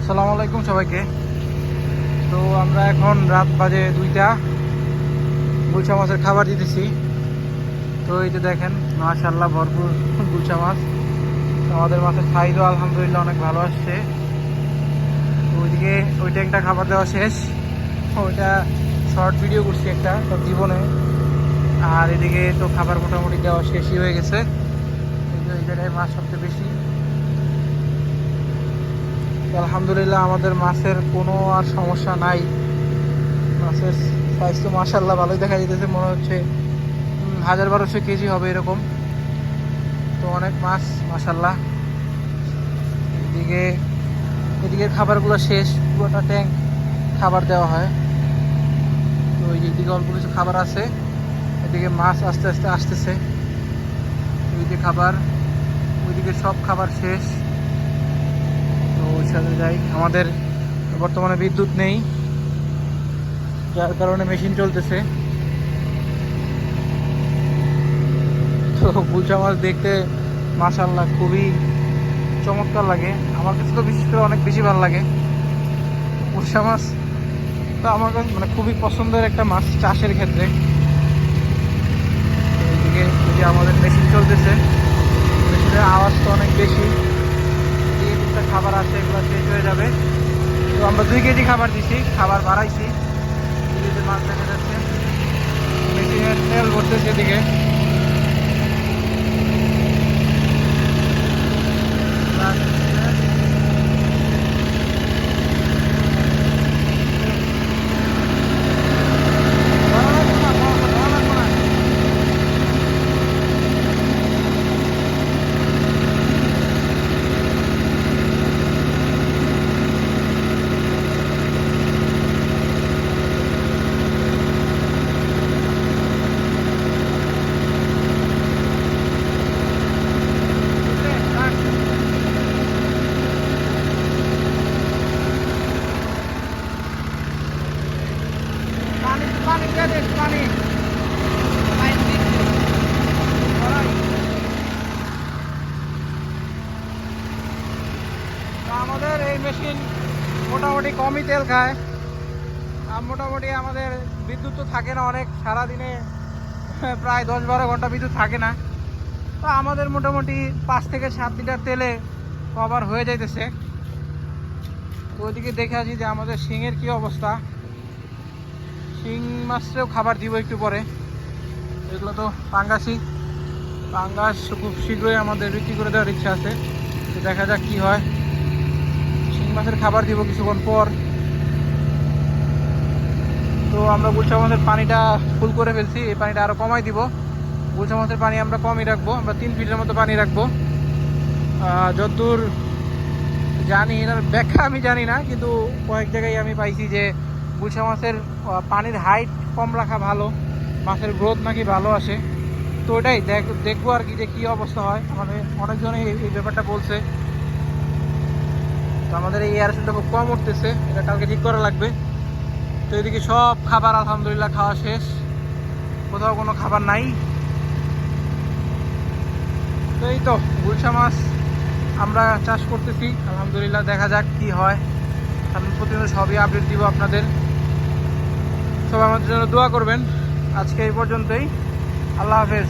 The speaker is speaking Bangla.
আসসালামু আলাইকুম সবাইকে। তো আমরা এখন রাত বাজে 2টা, গুলশা মাছের খাবার দিতেছি। তো এই যে দেখেন মাশাআল্লাহ ভরপুর গুলশা মাছ। তো আমাদের মাছের সাইজও আলহামদুলিল্লাহ অনেক ভালো আসছে। তো ওইদিকে ওই ট্যাঙ্কটা খাবার দেওয়া শেষ, ওইটা শর্ট ভিডিও করছি একটা তার জীবনে। আর এদিকে তো খাবার মোটামুটি দেওয়া শেষই হয়ে গেছে। এই জায়গায় মাছ সবচেয়ে বেশি। আলহামদুলিল্লাহ আমাদের মাছের কোনো আর সমস্যা নাই। মাছের সাইজ তো মাশাআল্লাহ ভালোই দেখা যেতেছে, মনে হচ্ছে 1000-1200 কেজি হবে এরকম। তো অনেক মাছ মাশাআল্লাহ। এদিকে খাবারগুলো শেষ, পুরোটা ট্যাঙ্ক খাবার দেওয়া হয়। তো ওই যে এদিকে অল্প কিছু খাবার আছে, এদিকে মাছ আস্তে আস্তে আসতেছে। ওইদিকে খাবার, ওইদিকে সব খাবার শেষ। তো ওই সাথে যাই, আমাদের বর্তমানে বিদ্যুৎ নেই, যার কারণে মেশিন চলতেছে। তো গুলশা মাছ দেখতে মাশাআল্লাহ খুবই চমৎকার লাগে। আমার কাছে তো বিশেষ করে অনেক বেশি ভালো লাগে গুলশা মাছ। তো আমার কাছে মানে খুবই পছন্দের একটা মাছ চাষের ক্ষেত্রে। এদিকে যদি আমাদের মেশিন চলতেছে, মেশিনের আওয়াজ তো অনেক বেশি। এদিকে একটা খাবার আছে, এগুলো শেষ হয়ে যাবে। তো আমরা 2 কেজি খাবার দিছি, খাবার বাড়াইছি। এদিকে মাছ দেখা যাচ্ছে, মেশিনের তেল ভরতেছে এদিকে। পানি দিয়ে দেন, পানি আমাদের এই মেশিন মোটামুটি কমই তেল খায়। আর মোটামুটি আমাদের বিদ্যুৎ তো থাকে না অনেক, সারাদিনে প্রায় 10-12 ঘন্টা বিদ্যুৎ থাকে না। তো আমাদের মোটামুটি 5 থেকে 7 লিটার তেলে কভার হয়ে যাইতেছে। তো ওইদিকে দেখে আসি যে আমাদের শিংয়ের কি অবস্থা। শিং মাছটাও খাবার দিব একটু পরে। এগুলো তো পাঙ্গাসই, পাঙ্গাস খুব শীঘ্রই আমাদের বিক্রি করে দেওয়ার ইচ্ছা আছে। তো দেখা যাক কি হয়। শিং মাছের খাবার দিব কিছুক্ষণ পর। তো আমরা গুলশা মাছের পানিটা ফুল করে ফেলছি, এই পানিটা আরও কমাই দিব। গুলশা মাছের পানি আমরা কমই রাখবো, আমরা 3 ফিটের মতো পানি রাখবো। যতদূর জানি, এটার ব্যাখ্যা আমি জানি না, কিন্তু কয়েক জায়গায় আমি পাইছি যে গুলশা মাছের পানির হাইট কম রাখা ভালো, মাছের গ্রোথ নাকি ভালো আসে। তো ওটাই দেখবো আর কি, যে কী অবস্থা হয়। আমাদের অনেকজনে এই ব্যাপারটা বলছে। তো আমাদের এই এয়ারশনটা খুব কম উঠতেছে, এটা কালকে ঠিক করা লাগবে। তো এদিকে সব খাবার আলহামদুলিল্লাহ খাওয়া শেষ, কোথাও কোনো খাবার নাই। তো এই তো গুলশা মাছ আমরা চাষ করতেছি আলহামদুলিল্লাহ, দেখা যাক কি হয়। আমি প্রতিদিন সবই আপডেট দিব আপনাদের। সবাই আমাদের জন্য দোয়া করবেন। আজকে এই পর্যন্তই, আল্লাহ হাফেজ।